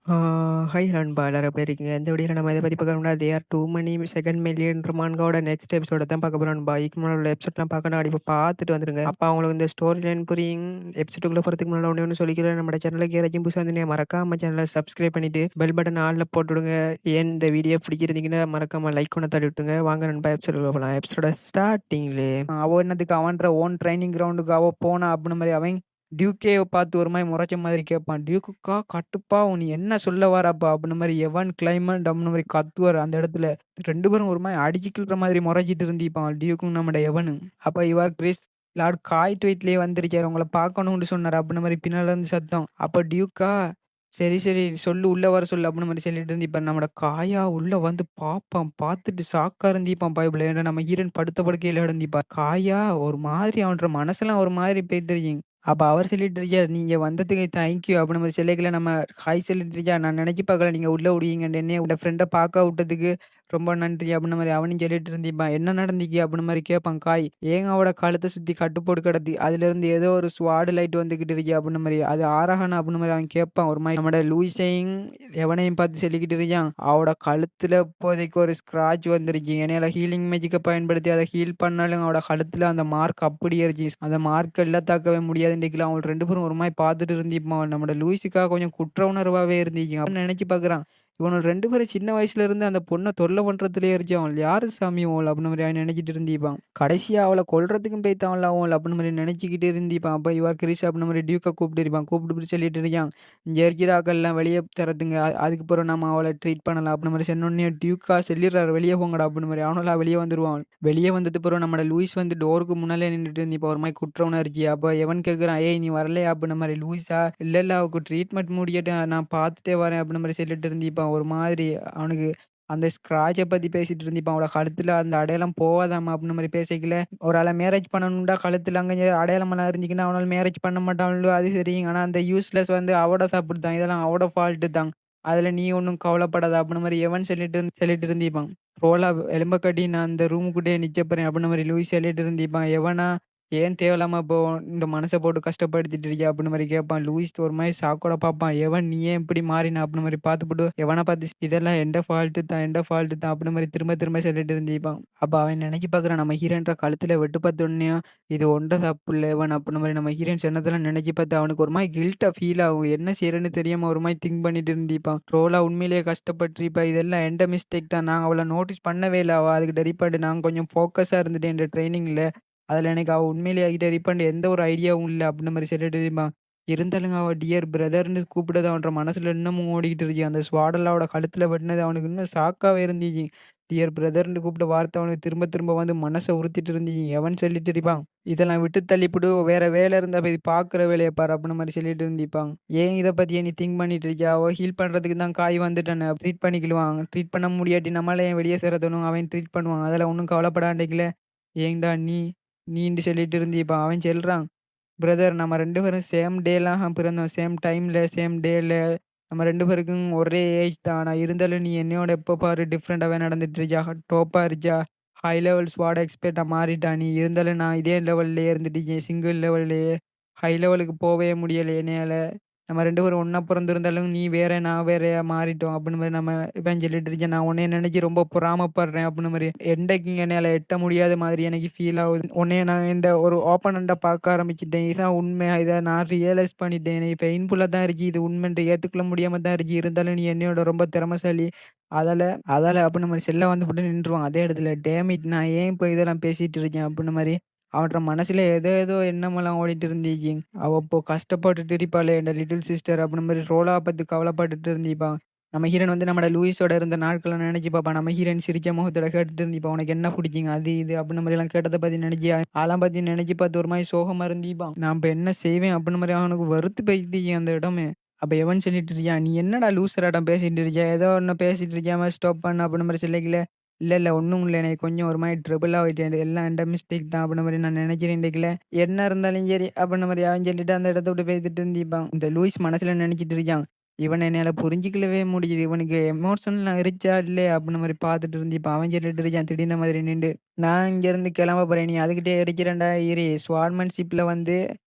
ஆ hi நண்பா! எல்லாரும் எப்படி இருக்கீங்க? இந்த வீடியோல நம்ம எத பத்தி பார்க்க போறோம்னா, "they are too many second millionaire மான்காவோட நெக்ஸ்ட் எபிசோட தான் பார்க்க போறோம் நண்பா. இதுக்கு முன்னாடி உள்ள எபிசோட்லாம் பார்க்கணும் கண்டிப்பா பார்த்துட்டு வந்துருங்க. அப்ப அவங்களுக்கு இந்த ஸ்டோரி லைன் புரியும். எபிசோடுக்குள்ள போறதுக்கு முன்னாடி ஒண்ணே ஒண்ணு சொல்லிக்கிறேன். நம்மட சேனலுக்கு யாராச்சும் புதுசா இருந்தீங்கன்னா மறக்காம சேனல சப்ஸ்கிரைப் பண்ணிட்டு, பெல் பட்டன் ஆல்ல போட்டு விடுங்க. ஏன் இந்த வீடியோ பிடிச்சிருந்தீங்கன்னா மறக்காம லைக் ஒண்ண தட்டி விட்டுருங்க. வாங்க நண்பா எபிசோடுக்குள்ள போலாம். எபிசோட ஸ்டார்ட்டிங்லயே அவ என்னத்துக்கு அவன்ற ஓன் ட்ரைனிங் கிரவுண்டுக்கு அவ போனா அப்படின்னு மாரி அவன் டியூக்கே பார்த்து ஒரு மாதிரி முறைச்ச மாதிரி கேட்பான். டியூக்குக்கா கட்டுப்பா நீ என்ன சொல்ல வரப்பா அப்படின்னு மாதிரி எவன் கிளைமண்ட் அப்படின்னு மாதிரி கத்துவார் அந்த இடத்துல. 2 பேரும் ஒரு மாதிரி அடிச்சுக்கிற மாதிரி முறைச்சிட்டு இருந்திருப்பான் டியூக்கும் நம்மட எவனும். அப்ப இவர் கிறிஸ் லார்ட் காய் ட்வீட்லயே வந்திருக்காரு உங்களை பார்க்கணும்னு சொன்னார் அப்படின்னு மாதிரி பின்னால இருந்து சத்தம். அப்ப டியூக்கா சரி, சரி சொல்லு உள்ள வர சொல்லு அப்படின்னு மாரி சொல்லிட்டு இருந்து, இப்ப நம்மட காயா உள்ள வந்து பாப்பான். பார்த்துட்டு ஷாக்கா இருந்திப்பான் பயப்புல. ஏன்னா நம்ம ஹீரோயின் படுத்த படுக்கையில இருந்திப்பா. காயா ஒரு மாதிரி அவன்ற மனசெல்லாம் ஒரு மாதிரி போய்த்திருக்கும். அப்ப அவர் சொல்லிட்டு இருக்காரு, "நீங்க வந்ததுக்கு தேங்க் யூ" அப்படின்னு மாரி சொல்லிக்கல நம்ம ஹாய் சொல்லிட்டு இருக்கா. "நான் நினைச்சு பார்க்கல நீங்க உள்ள விடுவீங்கன்னு. என்னைய உங்க ஃப்ரெண்ட பார்க்க விட்டதுக்கு ரொம்ப நன்றி" அப்படின்னு மாரி அவனும் சொல்லிட்டு இருந்திப்பான். "என்ன நடந்துச்சு?" அப்படின்னு மாரி கேட்பான் காய். ஏங்க அவட கழுத்த சுத்தி கட்டுப்போடு கிடக்கு. அதுலேருந்து ஏதோ ஒரு ஸ்வாட் லைட் வந்துகிட்டு இருக்கு அப்படின்னு மாரி. அது ஆரஹானா அப்படின்னு மாரி அவன் கேட்பான். ஒரு மாரி நம்மட லூயிஸையும் எவனையும் பார்த்து சொல்லிக்கிட்டு இருக்கான். அவட கழுத்துல இப்போதைக்கு ஒரு ஸ்க்ராட்ச் வந்துருச்சு. என்னையால ஹீலிங் மேஜிக்க பயன்படுத்தி அத ஹீல் பண்ணாலும் அவட கழுத்துல அந்த மார்க் அப்படியே இருந்துச்சு. அந்த மார்க்க இல்லாதாக்கவே முடியாதுன்னைக்குல அவங்க 2 பேரும் ஒரு மாரி பார்த்துட்டு இருந்திருப்பான். நம்மட லூயிஸுக்கா கொஞ்சம் குற்ற உணர்வாவே இருந்துச்சு. அப்ப நினைச்சு பார்க்குறான். இவனுங்க 2 பேரும் சின்ன வயசுல இருந்து அந்த பொண்ண தொல்ல பண்றதுலயே இருந்துச்சு. யாரு சாமி இவள் அப்படின்னு மாரி அவன் நினைச்சிட்டு இருந்திருப்பான். கடைசியா அவள கொல்றதுக்கும் போய்த்தான்ல அவன் அப்படின்னு மாரி நினைச்சுக்கிட்டு இருந்திருப்பான். அப்ப இவ கிறிஸ் அப்படின்னு மாரி டியூக்க கூப்பிட்டு கூப்பிட்டு சொல்லிட்டு இருக்கான். இங்க இருக்கிற ஆட்கள்லாம் வெளிய தரதுங்க. அதுக்கு பிறகு நம்ம அவள ட்ரீட் பண்ணலாம் அப்படின்னு மாரி சொன்னோனே டியூக்கா சொல்லிடுறாரு வெளிய போங்கடா அப்படின்னு மாரி. அவனும்லாம் வெளிய வந்துருவான். வெளிய வந்தது பிறகு நம்மட லூயிஸ் வந்து டோருக்கு முன்னாலே நின்னுட்டு இருந்திருப்பா. ஒரு மாரி குற்ற உணர்ச்சி. அப்ப எவன் கேட்குறான், "ஏய் நீ வரலையா?" அப்படின்ன மாரி. லூயிஸா, "இல்ல, இல்ல அவக்கு ட்ரீட்மெண்ட் முடியட்டும். நான் பார்த்துட்டே வரேன்" அப்படின்ன மாரி சொல்லிட்டு இருந்திருப்பான். ஒரு மாதிரி அவனுக்கு அந்த ஸ்க்ராட்ச பத்தி பேசிட்டு இருந்திருப்பான். அவள கழுத்துல அந்த அடையாளம் போவாதாம்மா அப்படின்ன மாரி பேசிக்கல. ஒரு ஆள மேரேஜ் பண்ணணும்டா கழுத்துல அங்க அடையாளமெல்லாம் இருந்துச்சுன்னா அவனால மேரேஜ் பண்ண மாட்டான்ல அது சரி. ஆனா அந்த யூஸ்லெஸ் வந்து அவட தப்பு தான். இதெல்லாம் அவட ஃபால்ட் தான். அதுல நீ ஒண்ணும் கவலைப்படாத அப்படின்ன மாரி எவன் சொல்லிட்டு இருந்திருப்பான். "போடா எலும்ப கட்டி நான் அந்த ரூமுக்குள்ளேயே நிக்கப்போறேன்" அப்படின்ன மாரி லூயிஸ் சொல்லிட்டு இருந்திருப்பான். எவனா "ஏன் தேவையில்லாம இப்போ இந்த மனச போட்டு கஷ்டப்படுத்திட்டு இருக்கிய?" அப்படின்னு மாரி கேட்பான். லூயிஸ் ஒரு மாரி ஷாக்கோட பார்ப்பான். "எவன் நீ ஏன் இப்படி மாறின?" அப்படின்னு மாரி பார்த்துப்புட்டு எவன பார்த்து "இதெல்லாம் எந்த ஃபால்ட்டு தான், எந்த ஃபால்ட்டு தான்" அப்படின்னு மாரி திரும்ப திரும்ப சொல்லிட்டு இருந்திருப்பான். அப்ப அவன் நினைச்சு பார்க்குறான் நம்ம ஹீரோன்ற கழுத்துல வெட்டு பார்த்தோன்னயும், இது உன்ட தப்பு இல்ல இவன் அப்படின்னு மாரி நம்ம ஹீரோயின் சொன்னதெல்லாம் நினைச்சு பார்த்து அவனுக்கு ஒரு மாரி கில்ட்டா ஃபீல் ஆகும். என்ன செய்றன்னு தெரியாம ஒரு மாரி திங்க் பண்ணிட்டு இருந்திருப்பான். ரோலா உண்மையிலேயே கஷ்டப்பட்டுருப்பா. இதெல்லாம் எந்த மிஸ்டேக் தான். நான் அவள நோட்டீஸ் பண்ணவே இல்ல. அவ அதுக்கு டெரிப்பேண்ட் நான் கொஞ்சம் ஃபோக்கஸா இருந்துட்டேன் இந்த ட்ரெய்னிங்ல. அதுல எனக்கு அவ உண்மையிலேயே என்கிட்ட ரீஃபண்ட் எந்த ஒரு ஐடியாவும் இல்ல அப்டின்ற மாரி சொல்லிட்டு இருந்தான். இருந்தாலும் அவ டியர் பிரதர்ன்னு கூப்பிட்டது அவன்ற மனசுல இன்னமும் ஓடிக்கிட்டு இருந்துச்சு. அந்த ஸ்வாடெல்லாம் அவட கழுத்துல வெட்டுனது அவனுக்கு இன்னும் ஷாக்காவே இருந்துச்சு. டியர் பிரதர்ன்னு கூப்பிட்ட வார்த்தை அவனுக்கு திரும்ப திரும்ப வந்து மனச உறுத்திட்டு இருந்துச்சு. எவன் சொல்லிட்டு இருப்பான். இதெல்லாம் விட்டு தள்ளிப்புடு வேற வேலை இருந்தா போய் பார்க்குற வேலைய பாரு அப்டின்ற மாரி சொல்லிட்டு இருந்திருப்பான். ஏன் இத பத்தி நீ திங்க் பண்ணிட்டு இருக்கியா? அவ ஹீல் பண்றதுக்கு தான் காய் வந்துட்டானே. ட்ரீட் பண்ணிக்கிடுவான். ட்ரீட் பண்ண முடியாட்டி நம்மால ஏன் வெளிய சேரத்தணும்? அவன் ட்ரீட் பண்ணுவான். அதெல்லாம் ஒண்ணும் கவலைப்படாண்டிக்கல. ஏன்டா நீன்ட்டு சொல்லிட்டு இருந்தியே அவன் சொல்றான், "பிரதர் நம்ம 2 பேரும் சேம் டேலாம் பிறந்தோம். சேம் டைம்ல, சேம் டேல நம்ம 2 பேருக்கும் ஒரே ஏஜ் தான். ஆனா இருந்தாலும் நீ என்னையோட எப்ப பாரு டிஃப்ரெண்டாவே நடந்துட்டு இருக்கியா? டோப்பா இருக்கியா? ஹை லெவல் ஸ்குவாட் எக்ஸ்பர்ட்டா மாறிட்டா நீ. இருந்தாலும் நான் இதே லெவல்லயே இருந்துட்டு இருக்கேன். சிங்கிள் லெவல்லயே. ஹை லெவலுக்கு போவே முடியல என்னையால. நம்ம 2 பேரும் ஒண்ணா பொறந்திருந்தாலும் நீ வேற, நான் வேறயா மாறிட்டோம்." அப்படின்னு மாரி நம்ம இவன் சொல்லிட்டு இருக்கான். "நான் உன்னைய நினைச்சு ரொம்ப பொறாமப்படுறேன்." அப்படின்னு மாரி. "என்றைக்கும் என்னால எட்ட முடியாத மாதிரி எனக்கு ஃபீல் ஆகுது. உன்னைய நான் இந்த ஒரு ஓப்பனன்ட்டா பார்க்க ஆரம்பிச்சுட்டேன். இதான் உண்மை. இத நான் ரியலைஸ் பண்ணிட்டேன். எனக்கு பெயின்ஃபுல்லா தான் இருக்கு. இது உண்மைன்ட்டு ஏத்துக்கொள்ள முடியாம தான் இருக்கு. இருந்தாலும் நீ என்னையோட ரொம்ப திறமைசாலி. அதால அதால" அப்படின்னு மாரி செல்ல வந்துபுட்டு நின்றுவான். அதே இடத்துல. "Dam it! நான் ஏன் இப்ப இதெல்லாம் பேசிட்டு இருக்கேன்?" அப்படின்னு மாரி. அவன்ற மனசுல ஏதோ ஏதோ எண்ணமெல்லாம் ஓடிட்டு இருந்துச்சு. அவ இப்போ கஷ்டப்பட்டுட்டு இருப்பாளே இந்த லிட்டில் சிஸ்டர் அப்படின்ற மாரி ரோலா பத்தி கவலைப்பட்டுட்டு இருந்திருப்பா. நம்ம ஹீரோயின் வந்து நம்மட லூயிஸோட இருந்த நாட்கள நினைச்சு பார்ப்பா. நம்ம ஹீரோயின் சிரிச்ச முகத்தோட கேட்டுட்டு இருந்திருப்பா. "உனக்கு என்ன புடிக்குங்க? அது இது" அப்படின்ற மாரிலாம் கேட்டத பத்தி நினைச்சு அதெல்லாம் பத்தி நினைச்சு பார்த்து ஒரு மாரி சோகமா இருந்திருப்பான். நான் இப்ப என்ன செய்வேன் அப்படின்ற மாரி அவனுக்கு வெறுத்து போயிடுச்சு அந்த இடமே. அப்ப எவன் சொல்லிட்டு இருக்கான், "நீ என்னடா லூசுராட்டம் பேசிட்டு இருக்கிய? ஏதோ ஒண்ணு பேசிட்டு இருக்கியாம ஸ்டாப் பண்ணு" அப்படின்ற மாரி சொல்லிக்கல. "இல்ல, இல்ல ஒண்ணும் இல்ல. எனக்கு கொஞ்சம் ஒரு மாரி ட்ரபிள் ஆயிட்டேன். எல்லாம் எந்த மிஸ்டேக் தான்" அப்படின்ற மாரி நான் நினைக்கிறேன் டேக்கல. "என்ன இருந்தாலும் சரி" அப்படின்ற மாரி அவன் சொல்லிட்டு அந்த இடத்த விட்டு பேசிட்டு இருந்திருப்பான். இந்த லூயிஸ் மனசுல நினைச்சிட்டு இருக்கான். இவன என்னால புரிஞ்சுக்கவே முடியுது. இவனுக்கு எமோஷனல் ரிச்சா இல்லையா அப்படின்ற மாரி பார்த்துட்டு இருந்திருப்பான். அவன் சொல்லிட்டு இருக்கான் திடீர்னு மாதிரி நின்டு. "நான் இங்கேருந்து கிளம்ப போறேன். நீ அதுகிட்டயே இருக்கிறேன்டா இரு. ஸ்வார்ட்மேன்ஷிப்ல வந்து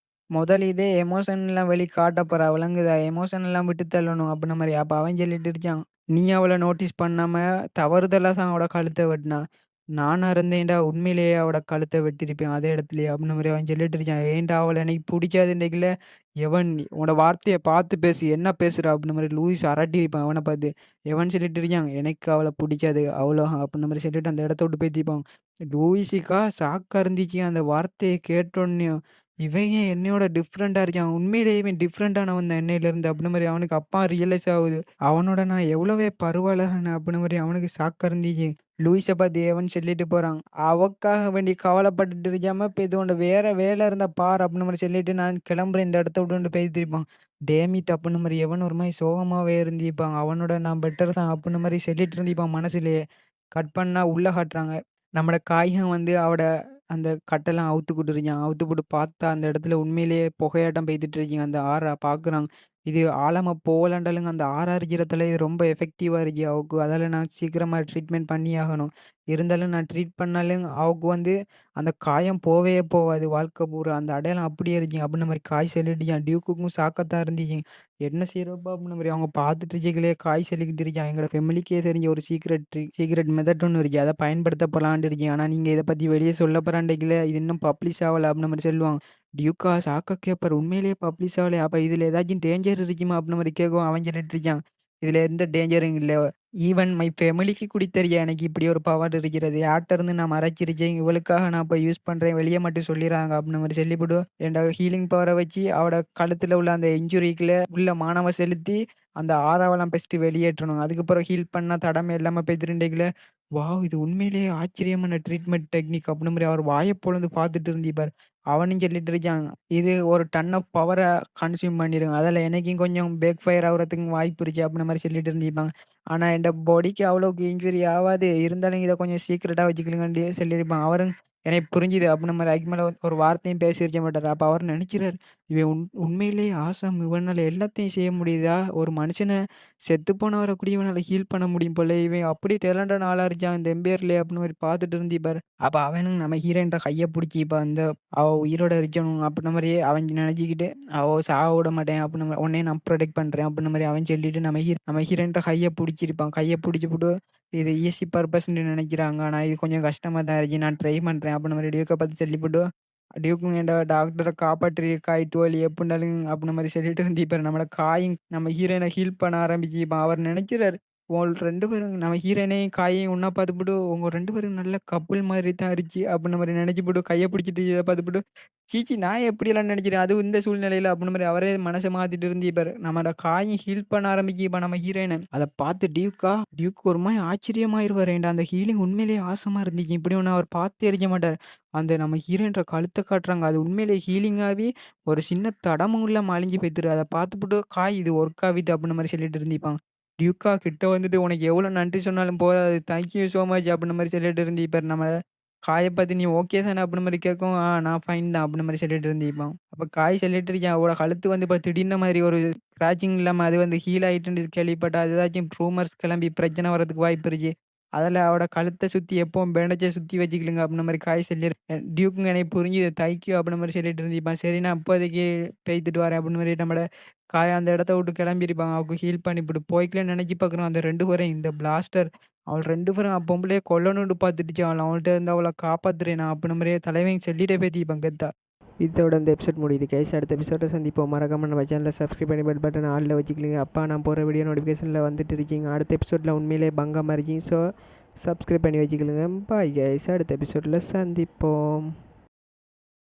முதல் இதே எமோஷன்லாம் வெளி காட்ட போறா விளங்குதா? எமோஷன்லாம் விட்டு தள்ளணும் அப்டின்ன மாரி. அப்ப அவன் சொல்லிட்டு இருக்கான். நீ அவள நோட்டீஸ் பண்ணாம தவறுதலா தான் அவளோட கழுத்த வெட்டுனா. நானா இருந்தேன்டா உண்மையிலேயே அவளோட கழுத்த வெட்டியிருப்பேன் அதே இடத்துலயே அப்டின்ன மாரி அவன் சொல்லிட்டு இருக்கான். ஏன்டா அவள எனக்கு புடிக்காதுன்னீங்கல்ல. எவன் நீ? உன்னோட வார்த்தைய பார்த்து பேசு. என்ன பேசுற? அப்டின்ன மாரி லூயிஸ் அரட்டியிருப்பான் அவன பார்த்து. எவன் சொல்லிட்டு இருக்கான். எனக்கு அவள புடிக்காது. அவ்வளோதான் அப்டின்ன மாரி சொல்லிட்டு அந்த இடத்த விட்டு பேத்திப்பான். லூயிஸுக்கா ஷாக்கா இருந்துச்சு அந்த வார்த்தைய கேட்டோன்னயும். இவன் ஏன் என்னையோட டிஃப்ரெண்ட்டா இருக்கான். உண்மையிலேயே இவன் டிஃப்ரெண்ட்டானவன் தான் என்னையிலருந்து அப்டின்ன மாரி அவனுக்கு அப்பா ரியலைஸ் ஆவுது. அவனோட நான் எவ்வளவே பருவழகன் அப்டின்ன மாரி அவனுக்கு ஷாக்கா இருந்துச்சு. லூயிஸ பார்த்து எவன் சொல்லிட்டு போறான். அவக்காக வேண்டி கவலைப்பட்டுட்டு இருக்காம, இப்ப இது உன்ட வேற வேலை இருந்தா பாரு அப்டின்ன மாரி சொல்லிட்டு நான் கிளம்புறேன் இந்த இடத்த விட்டுன்ட்டு பேசிருப்பான். டேமிட் அப்டின்ன மாரி எவன் ஒரு மாரி சோகமாவே இருந்திருப்பான். அவனோட நான் பெட்டர் தான் அப்டின்ன மாரி சொல்லிட்டு இருந்திருப்பான் மனசுலயே. கட் பண்ணா உள்ள காட்டுறாங்க. நம்மட காய்கன் வந்து அவட அந்த கட்டெல்லாம் அவுத்துக்கிட்டு இருக்கான். அவுத்துப்புட்டு பார்த்தா அந்த இடத்துல உண்மையிலேயே புகையாட்டம் பெய்த்துட்டு இருக்குங்க. அந்த ஆற பார்க்குறாங்க. இது ஆழமா போகலண்டாலுங்க அந்த ஆறா இருக்கிறதுல இது ரொம்ப எஃபெக்டிவா இருக்கு அவக்கு. அதால நான் சீக்கிரமா ட்ரீட்மெண்ட் பண்ணியாகணும். இருந்தாலும் நான் ட்ரீட் பண்ணாலும் அவக்கு வந்து அந்த காயம் போவே போவாது வாழ்க்கை பூரா. அந்த அடையாளம் அப்படியே இருக்குங்க. அப்படின்ன மாரி காய் சொல்லிட்டுருக்கான். டியூக்குக்கும் ஷாக்கத்தான் இருந்துச்சுங்க. என்ன செய்றப்பா அப்படின்ன மாரி அவங்க பார்த்துட்டு இருக்கீங்களே காய் சொல்லிக்கிட்டு இருக்கான். எங்களோட ஃபேமிலிக்கே தெரிஞ்ச ஒரு சீக்ரெட் மெத்தட் ஒண்ணு இருக்கு. அத பயன்படுத்த போலான்ட்டு இருக்கேன். ஆனா நீங்க இத பத்தி வெளிய சொல்ல போறான்டைங்களே, இது இன்னும் பப்ளிஷ் ஆவல அப்படின்ன மாரி சொல்லுவாங்க. டியூக்கா ஷாக்கா கேட்பாரு. உண்மையிலேயே பப்ளிஷ் ஆவலையா? அப்ப இதுல ஏதாச்சும் டேஞ்சர் இருக்குமா? அப்படின்ன மாரி கேட்கவும் அவன் சொல்லிட்டு இருக்கான். இதுல எந்த டேஞ்சரும் இல்ல. ஈவன் மை ஃபேமிலிக்கு கூட தெரியும் எனக்கு இப்படி ஒரு பவர் இருக்கிறது. யார்ட்ட இருந்து நான் மறைச்சிருச்சேன். இவளுக்காக நான் இப்ப யூஸ் பண்றேன். வெளிய மட்டும் சொல்லிறாங்க அப்படின்ன மாரி சொல்லிப்புட்டு, என்ட ஹீலிங் பவர வச்சு அவட கழுத்துல உள்ள அந்த இன்ஜுரிக்குள்ள உள்ள மானவ செலுத்தி, அந்த ஆறாவெல்லாம் ஃபர்ஸ்ட்டு வெளியேற்றணும். அதுக்கப்புறம் ஹீல் பண்ணா தடமே இல்லாம போய்த்துட்டுருண்டைக்குள்ள, வாவ்! இது உண்மையிலேயே ஆச்சரியமான ட்ரீட்மெண்ட் டெக்னிக் அப்படின்ன மாரி அவர் வாய பொளந்து பார்த்துட்டு இருந்திருப்பாரு. அவனும் சொல்லிட்டு இருக்கான். இது ஒரு டன் ஆஃப் பவர கன்சியூம் பண்ணிரும். அதால எனக்கும் கொஞ்சம் பேக் ஃபயர் ஆகுறதுக்கு வாய்ப்பு இருக்கு அப்படின்ன மாரி சொல்லிட்டு இருந்திருப்பாங்க. ஆனா என்ட பாடிக்கு அவ்வளவுக்கு இன்ஜுரி ஆவாது. இருந்தாலும் இத கொஞ்சம் சீக்ரெட்டா வச்சுக்கங்கன்னு சொல்லியிருப்பான். அவரும் எனக்கு புரிஞ்சுது அப்படின்ன மாரி அதுக்கு மேல ஒரு வார்த்தையும் பேசியிருக்க மாட்டாரு. அப்ப அவர் நெனச்சுறாரு, இவன் உண்மையிலேயே ஆசம். இவனால எல்லாத்தையும் செய்ய முடியுதா? ஒரு மனுஷன செத்து போனவர கூட இவனால ஹீல் பண்ண முடியும் போல. இவன் அப்படி டேலண்டான ஆளா இருக்கான் இந்த எம்பையர்லயே அப்படின்னு மாரி பார்த்துட்டு இருந்திருப்பாரு. அப்ப அவனும் நம்ம ஹீரோயின்ட்ட கைய புடிச்சு இப்ப அந்த அவ உயிரோட இருக்கணும் அப்படின்ன மாரியே அவன் நெனச்சுக்கிட்டு, அவ சாக விட மாட்டேன் அப்படின்ன மாரி உன்னைய நான் புரொடெக்ட் பண்றேன் அப்படின்ன மாரி அவன் சொல்லிட்டு நம்ம ஹீரோயின்ட்ட கைய புடிச்சிருப்பான். கைய புடிச்சுப்புட்டு இது ஈஸி பர்பஸ்ன்னு நெனைக்கிறாங்க. ஆனா இது கொஞ்சம் கஷ்டமா தான் இருக்கு. நான் ட்ரை பண்றேன் அப்படின்ன மாரி டியூக்க பார்த்து சொல்லிப்புட்டு, டியூக்கும் ஏன்டா டாக்டர காப்பாற்றியிருக்கா இட்டுவலி எப்புட்னாலும் அப்படின்ன மாரி சொல்லிட்டு இருந்திருப்பாரு. நம்மள காயும் நம்ம ஹீரோயின ஹீல் பண்ண ஆரம்பிச்சிருப்பான். அவர் நெனைக்கிறாரு, உங்கள் 2 பேரும் நம்ம ஹீரோயினையும் காயையும் ஒண்ணா பார்த்துப்புட்டு, உங்க 2 பேரும் நல்ல கப்புல் மாரி தான் இருந்துச்சு அப்படின்ன மாரி நெனச்சுப்புட்டு கைய பிடிச்சிட்டு இத பார்த்துப்புட்டு, சீச்சி நான் எப்படியெல்லாம் நெனைக்கிறேன். அதுவும் இந்த சூழ்நிலையில அப்படின்ன மாரி அவரே மனச மாத்திட்டு இருந்திருப்பாரு. நம்மளோட காயும் ஹீல் பண்ண ஆரம்பிக்குது நம்ம ஹீரோயின. அத பார்த்து டியூக் ஒரு மாரி ஆச்சரியமாயிருவாரு. ஏன்டா அந்த ஹீலிங் உண்மையிலேயே ஆசமா இருந்துச்சு. இப்படி ஒண்ணு அவர் பார்த்தே இருக்க மாட்டாரு. அந்த நம்ம ஹீரோயின்ற கழுத்த காட்டுறாங்க. அது உண்மையிலேயே ஹீலிங் ஆவி ஒரு சின்ன தடமும் இல்லாம அழிஞ்சு போய்த்துரு. அத பார்த்துப்புட்டு இது ஒர்க் ஆவிட்டு அப்படின்ன மாரி சொல்லிட்டு இருந்திருப்பாங்க. டியூக்கா கிட்ட வந்துட்டு உனக்கு எவ்வளோ நன்றி சொன்னாலும் போதாது. தேங்க் யூ சோ மச் அப்படின்ன மாரி சொல்லிட்டு இருந்திருப்பாரு. நம்ம காய பார்த்து நீ ஓகே தானே அப்படின்ன மாரி கேட்கவும், நான் ஃபைன் தான் அப்படின்ன மாரி சொல்லிட்டு இருந்திருப்பான். அப்ப காய் சொல்லிட்டு இருக்கான். அவளோட கழுத்து வந்து இப்ப திடீர்னு மாரி ஒரு ஸ்க்ராட்சிங் இல்லாம அது வந்து ஹீல் ஆயிட்டுன்னு கேள்விப்பட்டா, அது ஏதாச்சும் ரூமர்ஸ் கிளம்பி பிரச்சனை வரதுக்கு வாய்ப்பு இருக்கு. அதுல அவட கழுத்த சுத்தி எப்பவும் பேண்டேஜ சுத்தி வச்சுக்கிடுங்க அப்படின்ன மாரி காய் டியூக்குங்க எனக்கு புரிஞ்சுது. தேங்க் யூ அப்படின்ன மாரி சொல்லிட்டு இருந்திருப்பான். சரி நான் இப்போதைக்கு பேய்த்துட்டு வரேன் அப்படின்ன மாரி நம்மட காய அந்த இடத்த விட்டு கிளம்பியிருப்பாங்க. அவக்கு ஹீல் பண்ணிப்புட்டு போய்க்கலாம்ன்னு நெனச்சு பார்க்குறான். அந்த 2 பேரும் இந்த பிளாஸ்டர் அவள் 2 பேரும் பொம்பளைய கொல்லணும்னு பார்த்துட்டுச்சு. அவள்ட்ட இருந்து அவள காப்பாத்துறேன் நான் அப்படின்ன மாரியே தலைவன் சொல்லிட்டே பேத்திருப்பான் கெத்தா. இதோட இந்த எபிசோட் முடியுது கைஸ். அடுத்த எபிசோட சந்திப்போம். மறக்காம நம்ம சேனலை சப்ஸ்கிரைப் பண்ணி பெல் பட்டன் ஆல்ல வச்சுக்கலிங்க. அப்பா நான் போகிற வீடியோ நோட்டிஃபிகேஷனில் வந்துட்டு இருக்கீங்க. அடுத்த எபிசோடில் உண்மையிலே பங்கமாக இருக்கீங்க. ஸோ சப்ஸ்கிரைப் பண்ணி வச்சுக்கலுங்க. Bye guys. அடுத்த எபிசோடில் சந்திப்போம்.